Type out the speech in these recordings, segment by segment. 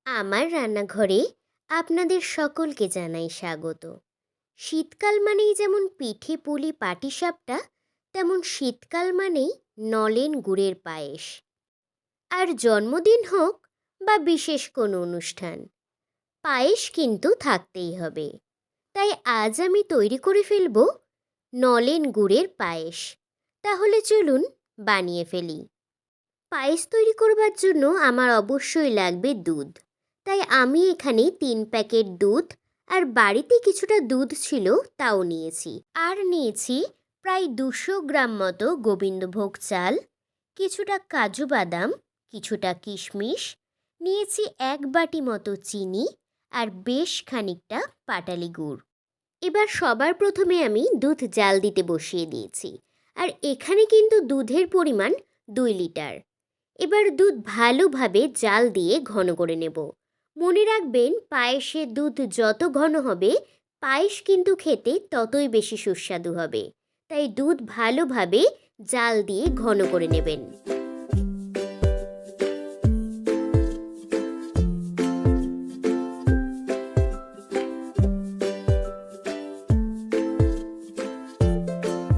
আমার রান্নাঘরে আপনাদের সকলকে জানাই স্বাগত। শীতকাল মানেই যেমন পিঠে পুলি পাটিসাপটা, তেমন শীতকাল মানেই নলেন গুড়ের পায়েস। আর জন্মদিন হোক বা বিশেষ কোনো অনুষ্ঠান, পায়েস কিন্তু থাকতেই হবে। তাই আজ আমি তৈরি করে ফেলব নলেন গুড়ের পায়েস। তাহলে চলুন বানিয়ে ফেলি। পায়েস তৈরি করবার জন্য আমার অবশ্যই লাগবে দুধ। তাই আমি এখানে 3 প্যাকেট দুধ আর বাড়িতে কিছুটা দুধ ছিল তাও নিয়েছি। আর নিয়েছি প্রায় 200 গ্রাম মতো গোবিন্দভোগ চাল, কিছুটা কাজু বাদাম, কিছুটা কিশমিশ, নিয়েছি 1 বাটি মতো চিনি আর বেশ খানিকটা পাটালি গুড়। এবার সবার প্রথমে আমি দুধ জাল দিতে বসিয়ে দিয়েছি। আর এখানে কিন্তু দুধের পরিমাণ 2 লিটার। এবার দুধ ভালোভাবে জাল দিয়ে ঘন করে নেব। মনে রাখবেন, পায়েসে দুধ যত ঘন হবে পায়েস কিন্তু খেতে ততই বেশি সুস্বাদু হবে। তাই দুধ ভালোভাবে জাল দিয়ে ঘন করে নেবেন।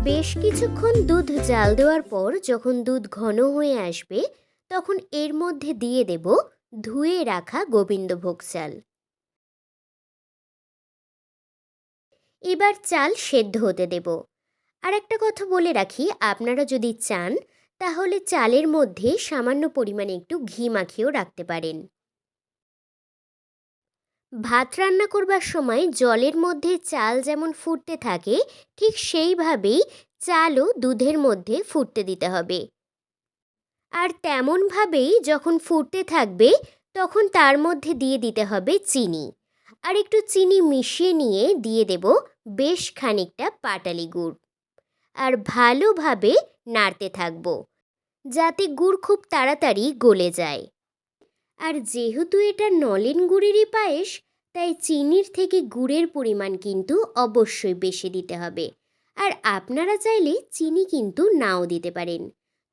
বেশ কিছুক্ষণ দুধ জাল দেওয়ার পর যখন দুধ ঘন হয়ে আসবে, তখন এর মধ্যে দিয়ে দেব ধুয়ে রাখা গোবিন্দভোগ চাল। এবার চাল সেদ্ধ হতে দেব। আর একটা কথা বলে রাখি, আপনারা যদি চান তাহলে চালের মধ্যে সামান্য পরিমাণে একটু ঘি মাখিয়েও রাখতে পারেন। ভাত রান্না করবার সময় জলের মধ্যে চাল যেমন ফুটতে থাকে, ঠিক সেইভাবেই চালও দুধের মধ্যে ফুটতে দিতে হবে। আর তেমনভাবেই যখন ফুটতে থাকবে তখন তার মধ্যে দিয়ে দিতে হবে চিনি। আর একটু চিনি মিশিয়ে নিয়ে দিয়ে দেব বেশ খানিকটা পাটালি গুড়। আর ভালোভাবে নাড়তে থাকবো যাতে গুড় খুব তাড়াতাড়ি গলে যায়। আর যেহেতু এটা নলেন গুড়েরই পায়েস, তাই চিনির থেকে গুড়ের পরিমাণ কিন্তু অবশ্যই বেশি দিতে হবে। আর আপনারা চাইলে চিনি কিন্তু নাও দিতে পারেন,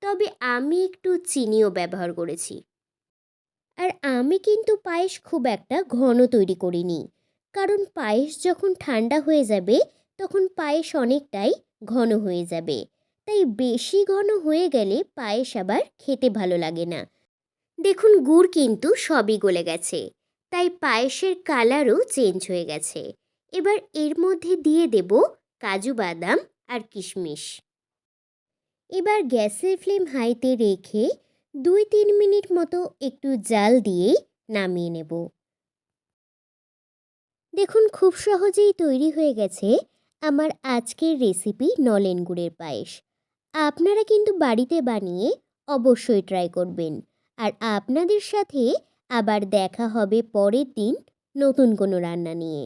তবে আমি একটু চিনিও ব্যবহার করেছি। আর আমি কিন্তু পায়েস খুব একটা ঘন তৈরি করিনি, কারণ পায়েস যখন ঠান্ডা হয়ে যাবে তখন পায়েস অনেকটাই ঘন হয়ে যাবে। তাই বেশি ঘন হয়ে গেলে পায়েস আবার খেতে ভালো লাগে না। দেখুন, গুড় কিন্তু সবই গলে গেছে, তাই পায়েসের কালারও চেঞ্জ হয়ে গেছে। এবার এর মধ্যে দিয়ে দেব কাজু বাদাম আর কিশমিশ। এবার গ্যাসের ফ্লেম হাইতে রেখে 2-3 মিনিট মতো একটু জাল দিয়ে নামিয়ে নেব। দেখুন, খুব সহজেই তৈরি হয়ে গেছে আমার আজকের রেসিপি নলেন গুড়ের পায়েস। আপনারা কিন্তু বাড়িতে বানিয়ে অবশ্যই ট্রাই করবেন। আর আপনাদের সাথে আবার দেখা হবে পরের দিন নতুন কোনো রান্না নিয়ে।